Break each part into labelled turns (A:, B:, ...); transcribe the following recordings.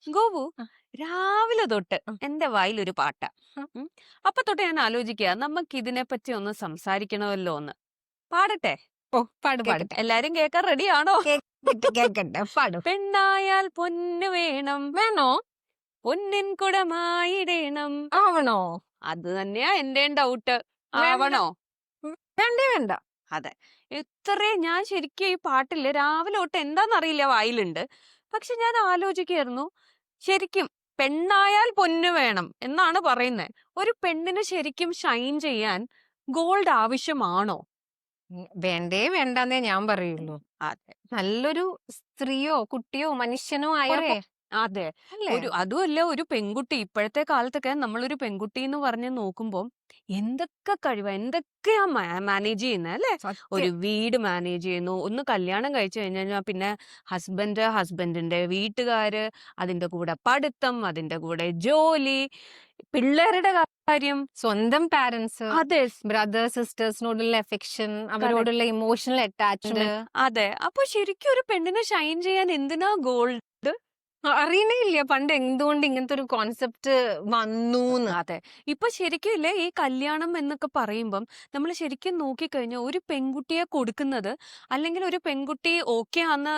A: ഗോപു
B: ആ,
A: രാവിലെ തൊട്ട്
B: ആ,
A: എന്റെ വായിലൊരു പാട്ടാ.
B: ആ.
A: ഉം. അപ്പൊ തൊട്ട് ഞാൻ ആലോചിക്കുക നമുക്ക് ഇതിനെ പറ്റി ഒന്ന് സംസാരിക്കണമല്ലോ എന്ന്. പാടട്ടെ?
B: ഓ, പാട്
A: കേക്കട്ടെ,
B: പാടട്ടെ.
A: എല്ലാരും കേക്കാൻ റെഡിയാണോ?
B: കേക്കട്ടെ കേക്കട്ടെ, പാടു.
A: പെണ്ണായാൽ പൊന്നു വേണം,
B: വേണോ?
A: പൊന്നിൻ കുടമായിടേണം.
B: ആവണോ?
A: അത് തന്നെയാ എന്റെയും ഡൗട്ട്.
B: വേണ്ട.
A: ആവണോ?
B: വേണ്ടേ വേണ്ട.
A: അതെ. ഇത്രയും ഞാൻ ശരിക്കും ഈ പാട്ടില് രാവിലെ തൊട്ട് എന്താന്നറിയില്ല വായിലുണ്ട്. പക്ഷെ ഞാൻ ആലോചിക്കായിരുന്നു, ശരിക്കും പെണ്ണായാൽ പൊന്നു വേണം എന്നാണ് പറയുന്നത്. ഒരു പെണ്ണിന് ശരിക്കും ഷൈൻ ചെയ്യാൻ ഗോൾഡ് ആവശ്യമാണോ?
B: വേണ്ടേ വേണ്ടെന്നേ ഞാൻ പറയുള്ളൂ.
A: അതെ.
B: നല്ലൊരു സ്ത്രീയോ കുട്ടിയോ മനുഷ്യനോ
A: ഒരു
B: ആയവരെ
A: അതെ.
B: അല്ലേ?
A: അതുമല്ല, ഒരു പെൺകുട്ടി ഇപ്പോഴത്തെ കാലത്തൊക്കെ നമ്മളൊരു പെൺകുട്ടി എന്ന് പറഞ്ഞ് നോക്കുമ്പോൾ എന്തൊക്കെ കഴിവാ, എന്തൊക്കെയാ മാനേജ് ചെയ്യുന്നത് അല്ലേ? ഒരു
B: സത്യം.
A: വീട് മാനേജ് ചെയ്യുന്നു. ഒന്ന് കല്യാണം കഴിച്ചു കഴിഞ്ഞാൽ പിന്നെ ഹസ്ബൻഡിന്റെ വീട്ടുകാര്, അതിന്റെ കൂടെ പഠിത്തം, അതിന്റെ കൂടെ ജോലി, പിള്ളേരുടെ കാര്യം.
B: സ്വന്തം പാരന്റ്സ്,
A: അതെ.
B: ബ്രദേഴ്സ് സിസ്റ്റേഴ്സിനോടുള്ള എഫെക്ഷൻ,
A: കറക്റ്റ്.
B: അവരോടുള്ള ഇമോഷണൽ അറ്റാച്ച്മെന്റ്
A: അതെ. അപ്പൊ ശരിക്കും ഒരു പെണ്ണിന് ഷൈൻ ചെയ്യാൻ എന്തിനാ ഗോൾഡ്?
B: അറിയണേ ഇല്ല പണ്ട് എന്തുകൊണ്ട് ഇങ്ങനത്തെ ഒരു കോൺസെപ്റ്റ് വന്നൂന്ന്.
A: അതെ. ഇപ്പൊ ശരിക്കും ഇല്ലേ, ഈ കല്യാണം എന്നൊക്കെ പറയുമ്പം നമ്മൾ ശരിക്കും നോക്കിക്കഴിഞ്ഞാൽ ഒരു പെൺകുട്ടിയെ കൊടുക്കുന്നത്, അല്ലെങ്കിൽ ഒരു പെൺകുട്ടി ഓക്കെ ആന്ന്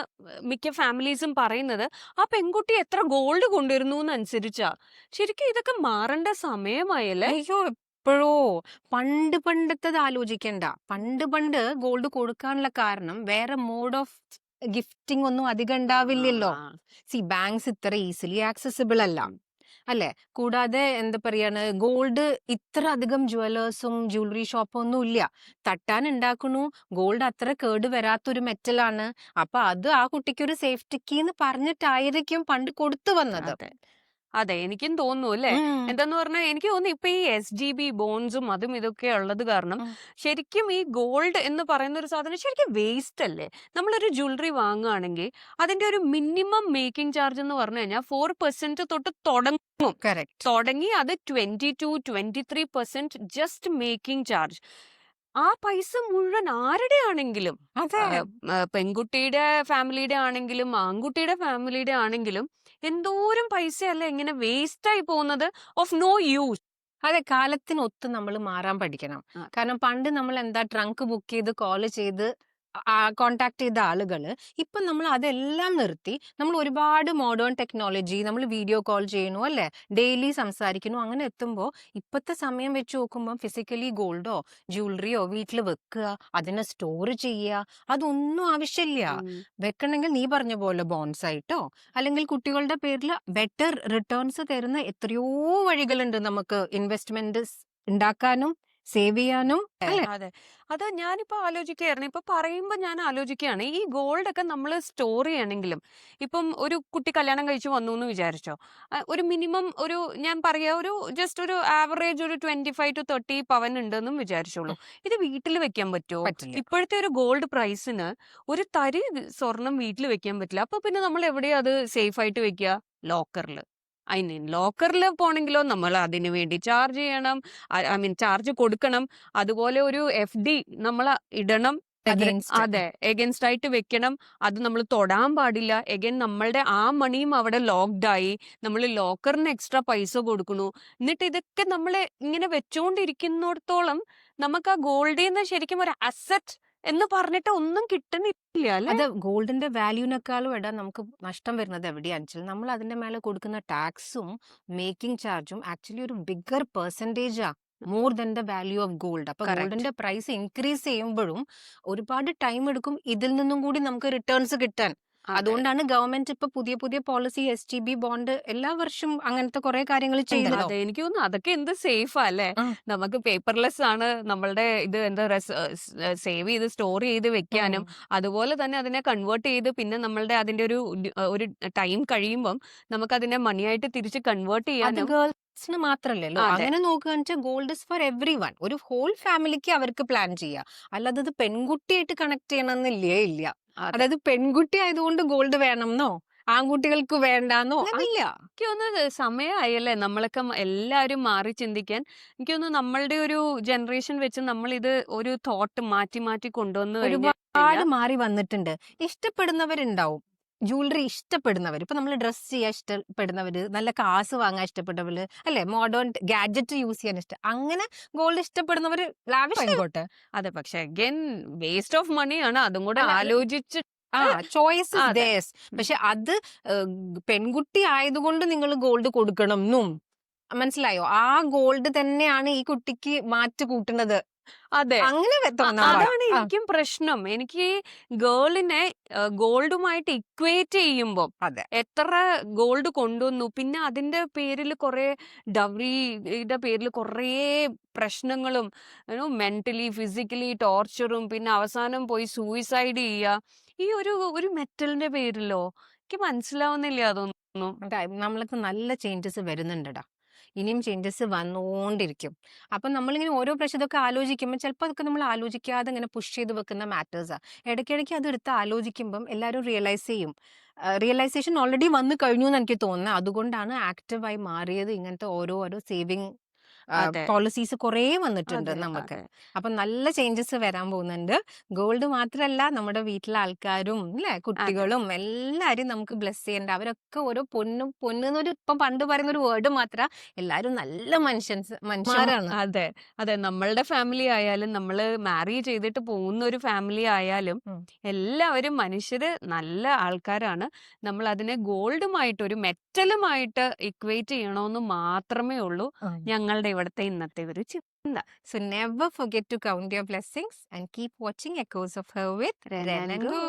A: മിക്ക ഫാമിലീസും പറയുന്നത് ആ പെൺകുട്ടി എത്ര ഗോൾഡ് കൊണ്ടുവരുന്നു എന്നനുസരിച്ചാ. ശരിക്കും ഇതൊക്കെ മാറേണ്ട സമയമായല്ലേ?
B: അയ്യോ, എപ്പോഴോ. പണ്ടത്തത് ആലോചിക്കണ്ട. പണ്ട് ഗോൾഡ് കൊടുക്കാനുള്ള കാരണം വേറെ മോഡ് ഓഫ് ഗിഫ്റ്റിംഗ് ഒന്നും അധികം ഉണ്ടാവില്ലല്ലോ.
A: ആ.
B: ബാങ്ക്സ് ഇത്ര ഈസിലി ആക്സസിബിൾ അല്ല
A: ഉം.
B: അല്ലെ. കൂടാതെ എന്താ പറയാണ്, ഗോൾഡ് ഇത്ര അധികം ജുവലേഴ്സും ജ്വല്ലറി ഷോപ്പും ഒന്നും ഇല്ല. തട്ടാൻ ഉണ്ടാക്കണു. ഗോൾഡ് അത്ര കേട് വരാത്തൊരു മെറ്റലാണ്. അപ്പൊ അത് ആ കുട്ടിക്ക് ഒരു സേഫ്റ്റിക്ക് എന്ന് പറഞ്ഞിട്ടായിരിക്കും പണ്ട് കൊടുത്തു വന്നത്.
A: അതെ. അതെ, എനിക്കും തോന്നുന്നു അല്ലേ.
B: ഉം,
A: എന്താന്ന് പറഞ്ഞാൽ എനിക്ക് തോന്നുന്നു ഇപ്പൊ ഈ SGB ബോൺസും അതും ഇതൊക്കെ ഉള്ളത് കാരണം
B: ഉം.
A: ശരിക്കും ഈ ഗോൾഡ് എന്ന് പറയുന്ന ഒരു സാധനം ശരിക്കും വേസ്റ്റ് അല്ലേ? നമ്മളൊരു ജ്വല്ലറി വാങ്ങുകയാണെങ്കിൽ അതിന്റെ ഒരു മിനിമം മേക്കിംഗ് ചാർജ് എന്ന് പറഞ്ഞു കഴിഞ്ഞാൽ 4% തൊട്ട് തുടങ്ങും.
B: കറക്റ്റ്.
A: തുടങ്ങി അത് 22-23% ജസ്റ്റ് മേക്കിംഗ് ചാർജ്. ആ പൈസ മുഴുവൻ ആരുടെ ആണെങ്കിലും,
B: അതെ.
A: പെൺകുട്ടിയുടെ ഫാമിലിയുടെ ആണെങ്കിലും ആൺകുട്ടിയുടെ ഫാമിലിയുടെ ആണെങ്കിലും, എന്തോരം പൈസയല്ലേ ഇങ്ങനെ വേസ്റ്റ് ആയി പോകുന്നത്, ഓഫ് നോ യൂസ്.
B: അതെ, കാലത്തിനൊത്ത് നമ്മൾ മാറാൻ പഠിക്കണം.
A: ആ.
B: കാരണം പണ്ട് നമ്മൾ എന്താ ട്രങ്ക് ബുക്ക് ചെയ്ത് കോൾ ചെയ്ത് കോണ്ടാക്ട് ചെയ്ത ആളുകള് ഇപ്പൊ നമ്മൾ അതെല്ലാം നിർത്തി. നമ്മൾ ഒരുപാട് മോഡേൺ ടെക്നോളജി, നമ്മൾ വീഡിയോ കോൾ ചെയ്യണു അല്ലെ, ഡെയിലി സംസാരിക്കുന്നു. അങ്ങനെ എത്തുമ്പോൾ ഇപ്പത്തെ സമയം വെച്ച് നോക്കുമ്പോൾ ഫിസിക്കലി ഗോൾഡോ ജ്വല്ലറിയോ വീട്ടിൽ വെക്കുക, അതിനെ സ്റ്റോർ ചെയ്യുക, അതൊന്നും ആവശ്യമില്ല.
A: ഉം.
B: വെക്കണമെങ്കിൽ നീ പറഞ്ഞ പോലെ ബോൺസ് ആയിട്ടോ അല്ലെങ്കിൽ കുട്ടികളുടെ പേരിൽ ബെറ്റർ റിട്ടേൺസ് തരുന്ന എത്രയോ വഴികളുണ്ട് നമുക്ക് ഇൻവെസ്റ്റ്മെന്റ് ഉണ്ടാക്കാനും സേവ് ചെയ്യാനും അല്ലെ.
A: അതെ. അത് ഞാനിപ്പോ ആലോചിക്കുകയായിരുന്നു. ഇപ്പൊ പറയുമ്പോ ഞാൻ ആലോചിക്കുകയാണ്, ഈ ഗോൾഡ് ഒക്കെ നമ്മൾ സ്റ്റോർ ചെയ്യണമെങ്കിലും, ഇപ്പം ഒരു കുട്ടി കല്യാണം കഴിച്ചു വന്നു എന്ന് വിചാരിച്ചോ, ഒരു മിനിമം ഒരു, ഞാൻ പറയാ, ഒരു ജസ്റ്റ് ഒരു ആവറേജ് ഒരു 25-30 പവൻ ഉണ്ടെന്നും വിചാരിച്ചോളൂ. ഇത് വീട്ടിൽ വെക്കാൻ പറ്റുമോ?
B: പറ്റില്ല.
A: ഇപ്പോഴത്തെ ഒരു ഗോൾഡ് പ്രൈസിന് ഒരു തരി സ്വർണം വീട്ടിൽ വെക്കാൻ പറ്റില്ല. അപ്പൊ പിന്നെ നമ്മൾ എവിടെയാ അത് സേഫ് ആയിട്ട് വെക്കുക? ലോക്കറിൽ. ലോക്കറിൽ പോണെങ്കിലോ നമ്മൾ അതിനു വേണ്ടി ചാർജ് ചെയ്യണം, ചാർജ് കൊടുക്കണം. അതുപോലെ ഒരു FD നമ്മൾ ഇടണം.
B: അഗെയിൻസ്റ്റ്.
A: അതെ, എഗൻസ്റ്റ് ആയിട്ട് വെക്കണം. അത് നമ്മൾ തൊടാൻ പാടില്ല. എഗൈൻ നമ്മളുടെ ആ മണിയും അവിടെ ലോക്ക്ഡ് ആയി. നമ്മൾ ലോക്കറിന് എക്സ്ട്രാ പൈസ കൊടുക്കുന്നു. എന്നിട്ട് ഇതൊക്കെ നമ്മൾ ഇങ്ങനെ വെച്ചോണ്ടിരിക്കുന്നിടത്തോളം നമുക്ക് ആ ഗോൾഡിൽ നിന്ന് ശരിക്കും ഒരു അസറ്റ് എന്ന് പറഞ്ഞിട്ട് ഒന്നും കിട്ടുന്നില്ല അല്ലെ?
B: അത് ഗോൾഡിന്റെ വാല്യൂനേക്കാളും ഇടാൻ നമുക്ക് നഷ്ടം വരുന്നത് എവിടെയാണെന്ന് വെച്ചാൽ നമ്മൾ അതിന്റെ മേലെ കൊടുക്കുന്ന ടാക്സും മേക്കിംഗ് ചാർജും ആക്ച്വലി ഒരു ബിഗർ പെർസെന്റേജാ more than the value of gold. അപ്പൊ
A: കറക്റ്റ്.
B: ഗോൾഡിന്റെ പ്രൈസ് ഇൻക്രീസ് ചെയ്യുമ്പോഴും ഒരുപാട് ടൈം എടുക്കും ഇതിൽ നിന്നും കൂടി നമുക്ക് റിട്ടേൺസ് കിട്ടാൻ.
A: അതെ.
B: അതുകൊണ്ടാണ് ഗവൺമെന്റ് ഇപ്പൊ പുതിയ പോളിസി SGB ബോണ്ട് എല്ലാ വർഷവും അങ്ങനത്തെ കുറെ കാര്യങ്ങൾ ചെയ്യുന്നതോ.
A: അതെ, എനിക്ക് തോന്നുന്നു അതൊക്കെ എന്ത് സേഫാ അല്ലേ? നമുക്ക് പേപ്പർലെസ് ആണ് നമ്മളുടെ ഇത്, എന്താ സേവ് ചെയ്ത് സ്റ്റോർ ചെയ്ത് വെക്കാനും, അതുപോലെ തന്നെ അതിനെ കൺവേർട്ട് ചെയ്ത് പിന്നെ നമ്മളുടെ അതിന്റെ ഒരു ടൈം കഴിയുമ്പം നമുക്ക് അതിനെ മണിയായിട്ട് തിരിച്ച് കൺവേർട്ട്
B: അത്
A: ചെയ്യാനും.
B: ഗേൾസിന് മാത്രല്ലല്ലോ.
A: അതെ.
B: അങ്ങനെ നോക്കുകയാണെന്ന് വെച്ചാൽ gold is for every one. ഒരു ഹോൾ ഫാമിലിക്ക് അവർക്ക് പ്ലാൻ ചെയ്യാം. അല്ലാതെ അത് പെൺകുട്ടിയായിട്ട് കണക്ട് ചെയ്യണമെന്നില്ലേ ഇല്ല.
A: അതെ.
B: അതായത് പെൺകുട്ടി ആയതുകൊണ്ട് ഗോൾഡ് വേണമെന്നോ ആൺകുട്ടികൾക്ക് വേണ്ടാന്നോ അങ്ങനില്ല.
A: എനിക്ക് തോന്നുന്നത് സമയമായല്ലേ നമ്മളൊക്കെ എല്ലാവരും മാറി ചിന്തിക്കാൻ. എനിക്ക് തോന്നുന്നു നമ്മളുടെ ഒരു ജനറേഷൻ വെച്ച് നമ്മൾ ഇത് ഒരു തോട്ട് മാറ്റി മാറ്റി കൊണ്ടുവന്നു കഴിഞ്ഞു
B: ഒരുപാട്
A: കഴിഞ്ഞാൽ.
B: മാറി വന്നിട്ടുണ്ട്. ഇഷ്ടപ്പെടുന്നവരുണ്ടാവും. ജ്വല്ലറി ഇഷ്ടപ്പെടുന്നവർ, ഇപ്പൊ നമ്മൾ ഡ്രസ് ചെയ്യാൻ ഇഷ്ടപ്പെടുന്നവര്, നല്ല കാശ് വാങ്ങാൻ ഇഷ്ടപ്പെട്ടവര്, അല്ലെ, മോഡേൺ ഗാഡ്ജറ്റ് യൂസ് ചെയ്യാൻ അങ്ങനെ ഗോൾഡ് ഇഷ്ടപ്പെടുന്നവര് ലാവിഷ് ആയിക്കോട്ടെ.
A: അതെ, പക്ഷെ അഗൈൻ വേസ്റ്റ് ഓഫ് മണിയാണ്. അതും കൂടെ
B: അല്ല,
A: ആലോചിച്ച്
B: ചോയ്സ് ഇസ്
A: അതെ.
B: ദേഴ്സ്. പക്ഷെ അത് പെൺകുട്ടി ആയതുകൊണ്ട് നിങ്ങൾ ഗോൾഡ് കൊടുക്കണം എന്നും, മനസ്സിലായോ? ആ ഗോൾഡ് തന്നെയാണ് ഈ കുട്ടിക്ക് മാറ്റ് കൂട്ടുന്നത്.
A: അതെ.
B: അങ്ങനെ തോന്നാൻ
A: അതാണ്
B: പാടില്ല.
A: എനിക്കും പ്രശ്നം. എനിക്ക് ഗേളിനെ ഗോൾഡുമായിട്ട് ഇക്വേറ്റ് ചെയ്യുമ്പോ
B: അതെ.
A: എത്ര ഗോൾഡ് കൊണ്ടുവന്നു, പിന്നെ അതിന്റെ പേരിൽ കുറെ ഡവറിയുടെ പേരിൽ കുറേ പ്രശ്നങ്ങളും, മെന്റലി ഫിസിക്കലി ടോർച്ചറും, പിന്നെ അവസാനം പോയി സൂയിസൈഡ് ചെയ്യുക, ഈ ഒരു മെറ്റലിന്റെ പേരിലോ? എനിക്ക് മനസ്സിലാവുന്നില്ല അതൊന്നും.
B: നമ്മൾക്ക് നല്ല ചേഞ്ചസ് വരുന്നുണ്ടടാ. ഇനിയും ചേഞ്ചസ് വന്നുകൊണ്ടിരിക്കും. അപ്പം നമ്മളിങ്ങനെ ഓരോ പ്രാവശ്യം ഇതൊക്കെ ആലോചിക്കുമ്പോൾ ചിലപ്പോൾ അതൊക്കെ നമ്മൾ ആലോചിക്കാതെ ഇങ്ങനെ പുഷ് ചെയ്ത് വെക്കുന്ന മാറ്റേഴ്സാ. ഇടയ്ക്കിടയ്ക്ക് അതെടുത്ത് ആലോചിക്കുമ്പം എല്ലാവരും റിയലൈസ് ചെയ്യും. റിയലൈസേഷൻ ഓൾറെഡി വന്നു കഴിഞ്ഞു എന്ന് എനിക്ക് തോന്നുന്നത്. അതുകൊണ്ടാണ് ആക്റ്റീവായി മാറിയത്. ഇങ്ങനത്തെ ഓരോ സേവിങ്
A: അതെ,
B: പോളിസീസ് കുറേ വന്നിട്ടുണ്ട്
A: അതെ,
B: നമുക്ക്.
A: അതെ.
B: അപ്പം നല്ല ചേഞ്ചസ് വരാൻ പോകുന്നുണ്ട്. ഗോൾഡ് മാത്രമല്ല, നമ്മുടെ വീട്ടിലെ ആൾക്കാരും അല്ലേ,
A: അതെ.
B: കുട്ടികളും എല്ലാവരും നമുക്ക് ബ്ലെസ് ചെയ്യേണ്ട. അവരൊക്കെ ഓരോ പൊന്ന് എന്നൊരു ഇപ്പം പണ്ട് പറയുന്ന ഒരു വേർഡ് മാത്രം, എല്ലാവരും നല്ല മനുഷ്യന്മാരാണ്.
A: അതെ, അതെ. നമ്മളുടെ ഫാമിലി ആയാലും, നമ്മള് മാരി ചെയ്തിട്ട് പോകുന്ന ഒരു ഫാമിലി ആയാലും,
B: ഉം.
A: എല്ലാവരും മനുഷ്യര് നല്ല ആൾക്കാരാണ്. നമ്മൾ അതിനെ ഗോൾഡുമായിട്ട് ഒരു മെറ്റലുമായിട്ട് ഇക്വേറ്റ് ചെയ്യണമെന്ന് മാത്രമേ ഉള്ളൂ
B: ഉം.
A: ഞങ്ങളുടെ ഇവിടുത്തെ ഇന്നത്തെ ഒരു ചിന്ത.
B: So never forget to count your blessings and keep watching Echoes of Her with Ren and
A: Renangu.
B: Go.